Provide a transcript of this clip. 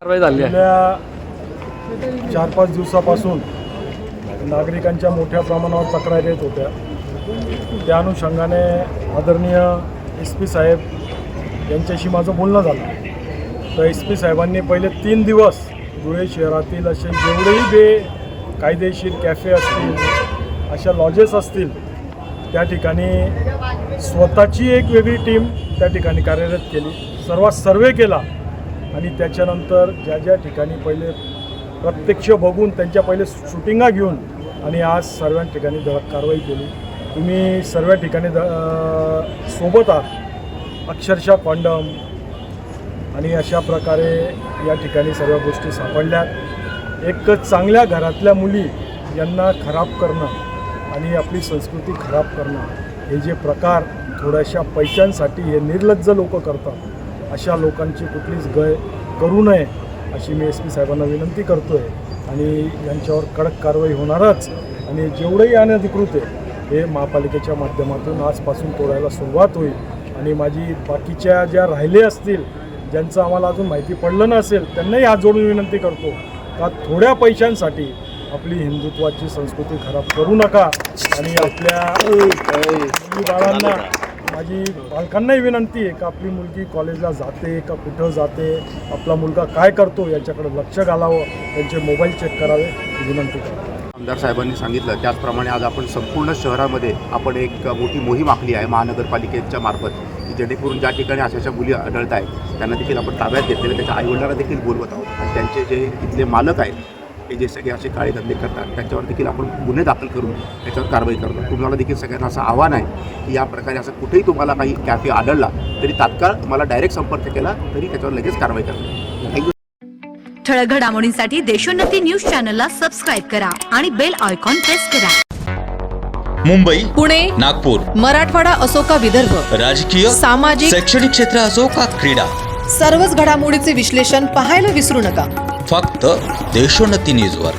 कारवाई झाली आहे. गेल्या 4-5 दिवसापासून नागरिकांच्या मोठ्या प्रमाणावर तक्रारी येत होत्या. त्या अनुषंगाने आदरणीय SP साहेब यांच्याशी माझं बोलणं झालं. तर SP साहेबांनी पहिले 3 दिवस धुळे शहरातील असे जेवढेही बेकायदेशीर कॅफे असतील, अशा लॉजेस असतील, त्या ठिकाणी स्वतःची एक वेगळी टीम त्या ठिकाणी कार्यरत केली. सर्व सर्वे केला आणि त्याच्यानंतर ज्या ज्या ठिकाणी पहिले प्रत्यक्ष बघून त्यांच्या पहिले शूटिंगा घेऊन आणि आज सर्व ठिकाणी कारवाई केली. तुम्ही सर्व ठिकाणी सोबत आहात. अक्षरशः कॉन्डम आणि अशा प्रकारे या ठिकाणी सर्व गोष्टी सापडल्या. एक चांगल्या घरातल्या मुली यांना खराब करणं आणि आपली संस्कृती खराब करणं हे जे प्रकार थोड्याशा पैशांसाठी हे निर्लज्ज लोक करतात, अशा लोकांची कुठलीच गय करू नये अशी मी SP साहेबांना विनंती करतो आहे आणि यांच्यावर कडक कारवाई होणारच. आणि जेवढंही अनधिकृत आहे हे महापालिकेच्या माध्यमातून आजपासून तोडायला सुरुवात होईल. आणि माझी बाकीच्या ज्या राहिले असतील, ज्यांचं आम्हाला अजून माहिती पडलं नसेल, त्यांनाही हात जोडून विनंती करतो का थोड्या पैशांसाठी आपली हिंदुत्वाची संस्कृती खराब करू नका. आणि आपल्या मुली बाळांना, माझी पालकांनाही विनंती आहे का आपली मुलगी कॉलेजला जाते का कुठं जाते, आपला मुलगा काय करतो याच्याकडे लक्ष घालावं, त्यांचे मोबाईल चेक करावे ही विनंती करतो. आमदार साहेबांनी सांगितलं त्याचप्रमाणे आज आपण संपूर्ण शहरामध्ये आपण एक मोठी मोहीम आखली आहे महानगरपालिकेच्या मार्फत, की जेणेकरून ज्या ठिकाणी अशा मुली आढळत आहेत त्यांना देखील आपण ताब्यात घेतलेले, त्याच्या आईवडिलांना देखील बोलवत आहोत. आणि त्यांचे जे इथले मालक आहेत हे जे सगळे असे काळे धंदे करतात त्यांच्यावर देखील आपण गुन्हे दाखल करून त्याच्यावर कारवाई करतो. तुम्हाला देखील सगळ्यांना असं आव्हान आहे की या प्रकारे असं कुठेही तुम्हाला काही कॅफे आढळला तरी तात्काळ तुम्हाला डायरेक्ट संपर्क केला तरी त्याच्यावर लगेच कारवाई करतो. थँक्यू. ठळक घडामोडींसाठी देशोन्नती न्यूज चॅनलला सबस्क्राईब करा आणि बेल आयकॉन प्रेस करा. मुंबई, पुणे, नागपूर, मराठवाडा असो का विदर्भ, राजकीय, सामाजिक, शैक्षणिक क्षेत्र असो का क्रीडा, सर्वच घडामोडीचे विश्लेषण पाहायला विसरू नका. फक्त देशोन्नती न्यूजवर.